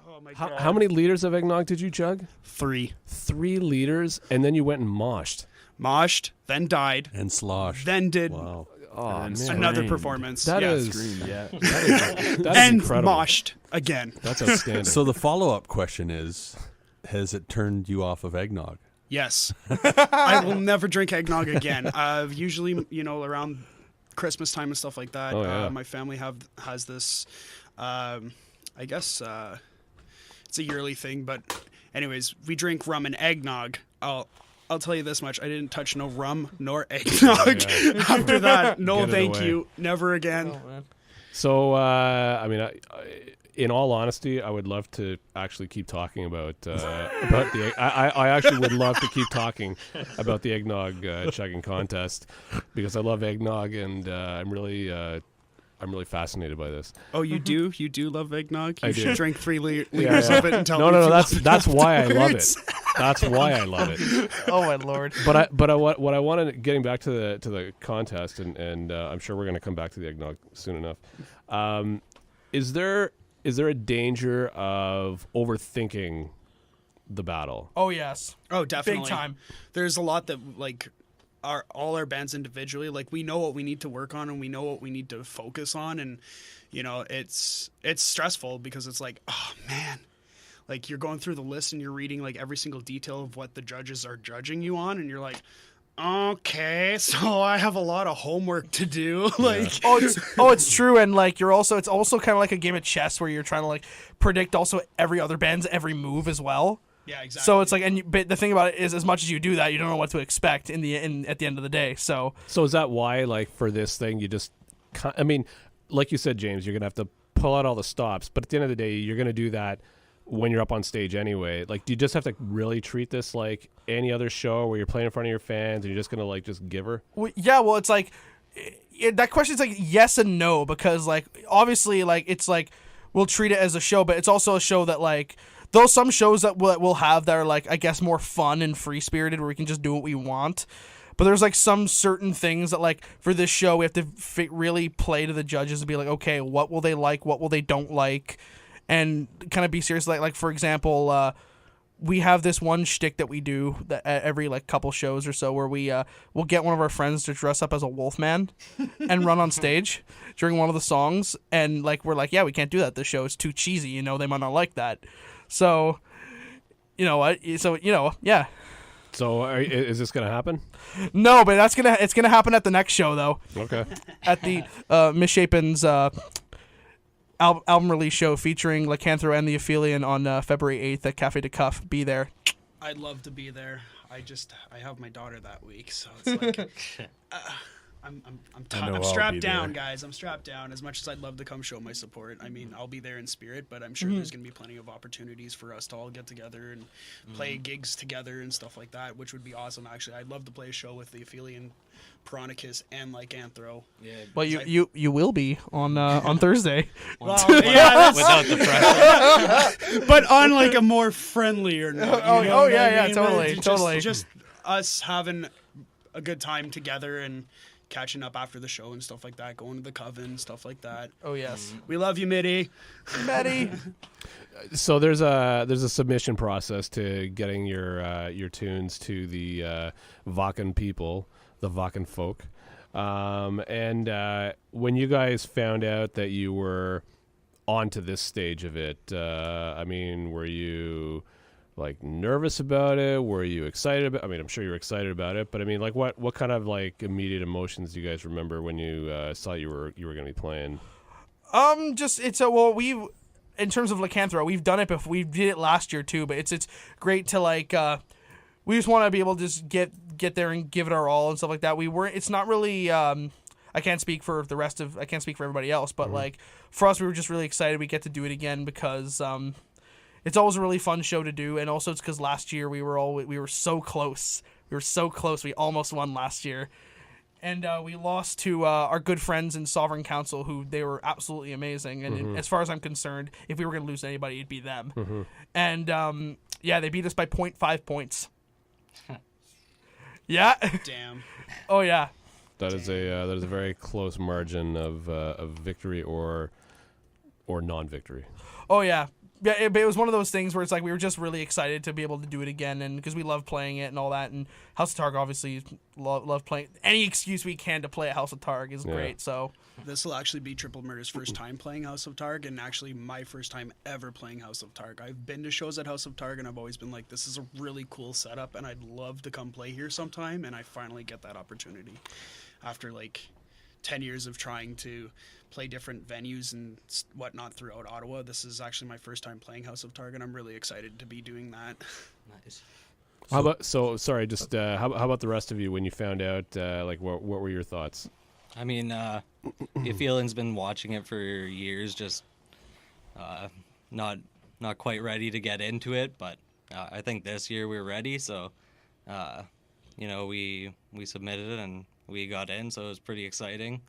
Oh my God. How many liters of eggnog did you chug? 3. 3 liters, and then you went and moshed. Moshed, then died, And sloshed. then did Wow. Oh, man. another Screamed. performance. That yeah. is Yeah. that is And incredible. moshed again. That's outstanding. So the follow-up question is, has it turned you off of eggnog? Yes. I will never drink eggnog again. Usually, around Christmas time and stuff like that, Oh, yeah. my family has this, I guess it's a yearly thing, but anyways, we drink rum and eggnog. I'll tell you this much. I didn't touch no rum nor eggnog after that. No, Get it thank away. you. Never again. Oh, man. So, I mean, in all honesty, I would love to actually keep talking about the. I actually would love to keep talking about the eggnog chugging contest because I love eggnog and I'm really fascinated by this. Oh, you do? You do love eggnog? You I should do. drink 3 liters Yeah. of it and tell me. No, if you that's love it why I love it. afterwards. That's why I love it. Oh my lord. But what I wanted, getting back to the contest, and I'm sure we're going to come back to the eggnog soon enough. Is there a danger of overthinking the battle? Oh yes. Oh, definitely. Big time. There's a lot that all our bands individually, we know what we need to work on and we know what we need to focus on, and it's stressful because it's like, oh man, you're going through the list and you're reading every single detail of what the judges are judging you on, and you're like, okay, so I have a lot of homework to do. It's true, and it's also kind of like a game of chess where you're trying to predict also every other band's every move as well. Yeah, exactly. So it's but the thing about it is, as much as you do that, you don't know what to expect at the end of the day. So is that why, for this thing, you just, I mean, like you said, James, you're gonna have to pull out all the stops, but at the end of the day, you're gonna do that when you're up on stage anyway. Do you just have to really treat this like any other show where you're playing in front of your fans and you're just gonna just give her? yeah, well, it's that question's yes and no, because obviously it's we'll treat it as a show, but it's also a show that though some shows that we'll have that are I guess more fun and free spirited where we can just do what we want, but there's some certain things that for this show we have to really play to the judges and be okay, what will they like, what will they don't like, and kind of be serious. For example, we have this one shtick that we do that at every couple shows or so where we'll get one of our friends to dress up as a wolfman and run on stage during one of the songs, and we're yeah, we can't do that at this show, it's too cheesy, they might not like that. So yeah. So is this gonna happen? No, but it's gonna happen at the next show though. Okay. At the Misshapen's album release show featuring Lycanthro and the Aphelion on February 8th at Cafe de Cuff. Be there. I'd love to be there. I have my daughter that week, so it's I'm I'll strapped be down, there. guys. I'm strapped down. As much as I'd love to come show my support, I mean, I'll be there in spirit, but I'm sure there's going to be plenty of opportunities for us to all get together and play gigs together and stuff like that, which would be awesome. Actually, I'd love to play a show with the Aphelion, Peronicus, and Lycanthro. Yeah. Well, you will be on Thursday. Well, yeah, Without the pressure. but on a more friendlier note. You know what I mean? Totally, totally. Just us having a good time together and catching up after the show and stuff like that, going to the coven, stuff like that. Oh yes, We love you, Mitty. Maddie. So there's a submission process to getting your tunes to the Wacken people, the Wacken folk, and when you guys found out that you were onto this stage of it, I mean, were you nervous about it? Were you excited about? I mean, I'm sure you were excited about it, but I mean, what kind of immediate emotions do you guys remember when you saw you were going to be playing? We've, in terms of Lycanthro, we've done it before. We did it last year too, but it's great to we just want to be able to just get there and give it our all and stuff like that. It's not really I can't speak for everybody else, but for us, we were just really excited we get to do it again because it's always a really fun show to do, and also it's because last year we were so close. We were so close. We almost won last year, and we lost to our good friends in Sovereign Council, who they were absolutely amazing. And as far as I'm concerned, if we were going to lose to anybody, it'd be them. And they beat us by 0.5 points. Yeah. Damn. Oh yeah. That is a very close margin of victory or non-victory. Oh yeah. but it was one of those things where it's like we were just really excited to be able to do it again, and because we love playing it and all that. And House of Targ obviously love playing. Any excuse we can to play at House of Targ is great. So this will actually be Triple Murder's first time playing House of Targ, and actually my first time ever playing House of Targ. I've been to shows at House of Targ, and I've always been like, this is a really cool setup, and I'd love to come play here sometime. And I finally get that opportunity after like 10 years of trying to play different venues and whatnot throughout Ottawa. This is actually my first time playing House of Targ, and I'm really excited to be doing that. Nice. How about how about the rest of you when you found out? Like, what were your thoughts? I mean, Aphelion's been watching it for years, just not quite ready to get into it. But I think this year we're ready. So, we submitted it and we got in. So it was pretty exciting,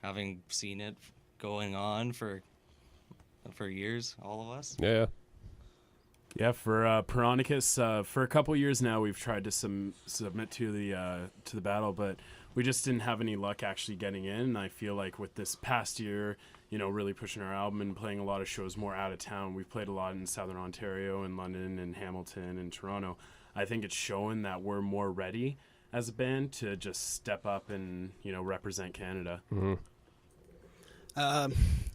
having seen it going on for years, all of us. Yeah. Yeah, for Peronicus, for a couple years now, we've tried to submit to the battle, but we just didn't have any luck actually getting in. And I feel like with this past year, really pushing our album and playing a lot of shows more out of town. We've played a lot in Southern Ontario and London and Hamilton and Toronto. I think it's showing that we're more ready as a band to just step up and represent Canada. Mm-hmm.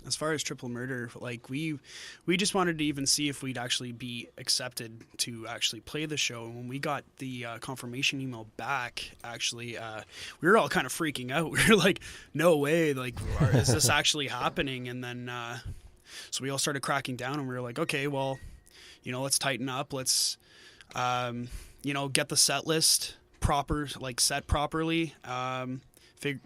As far as Triple Murder, like we just wanted to even see if we'd actually be accepted to actually play the show. And when we got the confirmation email back, actually, we were all kind of freaking out. We were like, "No way! Like, is this actually happening?" And then, so we all started cracking down, and we were like, "Okay, well, let's tighten up. Let's, get the set list set properly."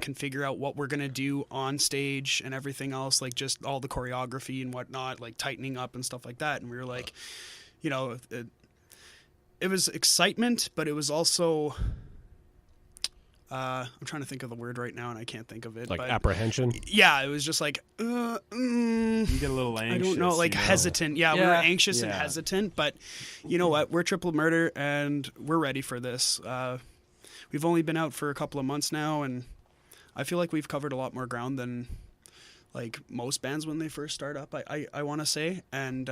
Can figure out what we're gonna do on stage and everything else, like just all the choreography and whatnot, like tightening up and stuff like that. And we were like, it was excitement, but it was also I'm trying to think of the word right now and I can't think of it. Like but apprehension. Yeah, it was just like You get a little anxious. I don't know, like hesitant. Yeah, we were anxious and hesitant, but you know what? We're Triple Murder and we're ready for this. We've only been out for a couple of months now, and I feel like we've covered a lot more ground than like most bands when they first start up, I want to say. And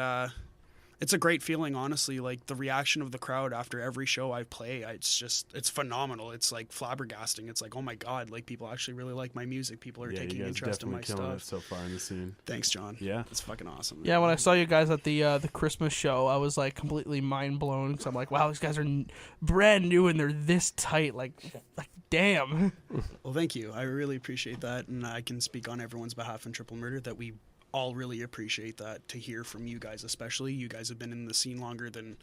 it's a great feeling, honestly. Like the reaction of the crowd after every show I play, it's phenomenal. It's like flabbergasting. It's like, oh my God, like people actually really like my music. People are taking interest in my stuff. So far in the scene. Thanks, John. Yeah, it's fucking awesome. Yeah, when I saw you guys at the Christmas show, I was like completely mind blown. Because I'm like, wow, these guys are brand new and they're this tight. Like damn. Well, thank you. I really appreciate that, and I can speak on everyone's behalf in Triple Murder that we all really appreciate that, to hear from you guys especially. You guys have been in the scene longer than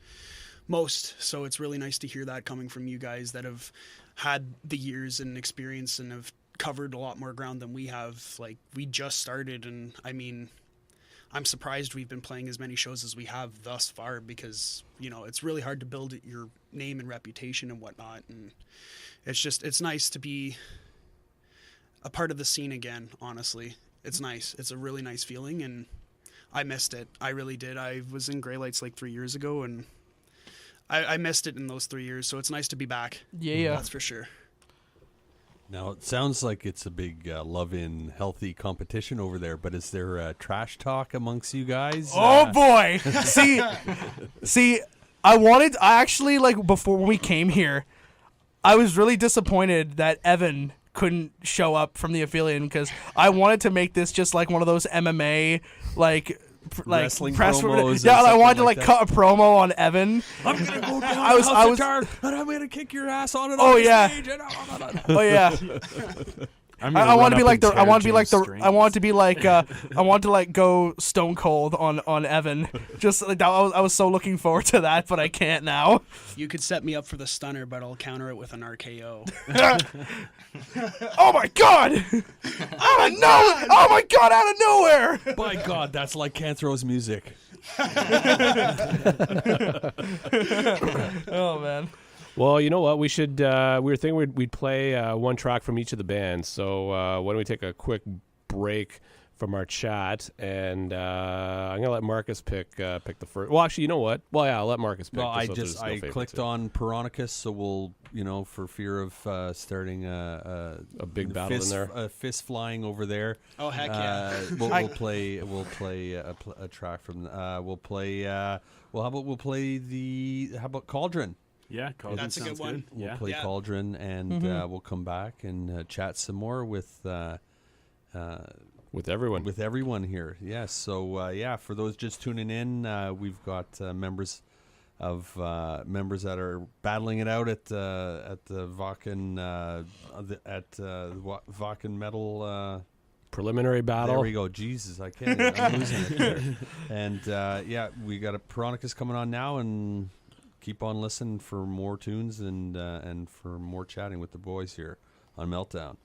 most, so it's really nice to hear that coming from you guys that have had the years and experience and have covered a lot more ground than we have. Like, we just started, and I mean, I'm surprised we've been playing as many shows as we have thus far, because it's really hard to build your name and reputation and whatnot, and it's nice to be a part of the scene again, honestly. It's nice. It's a really nice feeling, and I missed it. I really did. I was in Grey Lights like 3 years ago, and I missed it in those 3 years, so it's nice to be back. Yeah. That's for sure. Now, it sounds like it's a big love-in, healthy competition over there, but is there trash talk amongst you guys? Oh, boy. See, I actually, like, before we came here, I was really disappointed that Evan couldn't show up from the Aphelion, because I wanted to make this just like one of those MMA wrestling press promos. Yeah, I wanted to cut a promo on Evan. I'm gonna go down I was and I'm gonna kick your ass on it. Oh on yeah. Stage Oh yeah. I want to be like the. I want to be like the. I want to be like. I want to like go stone cold on Evan. Just like that. I was so looking forward to that, but I can't now. You could set me up for the stunner, but I'll counter it with an RKO. Oh my God! Out of nowhere! Oh my God! Out of nowhere! By God, that's Lycanthro's music. Oh man. Well, you know what? We should. We were thinking we'd play one track from each of the bands. So why don't we take a quick break from our chat, and I'm gonna let Marcus pick the first. Well, actually, you know what? Well, yeah, I'll let Marcus pick. Well, I so there's no I favorites clicked here. on Peronicus, so we'll for fear of starting a big battle in there. a fist flying over there. Oh heck yeah! We'll play a track from. We'll play. Well, how about Cauldron? Yeah, Cauldron That's a good sounds one. We'll Yeah. play Yeah. Cauldron, and we'll come back and chat some more with everyone. with everyone here. Yes. So for those just tuning in, we've got members that are battling it out at the Wacken Wacken Metal. Preliminary battle. There we go. Jesus, I can't. I'm losing it there. And we got a Peronicus coming on now, and keep on listening for more tunes and for more chatting with the boys here on Meltdown.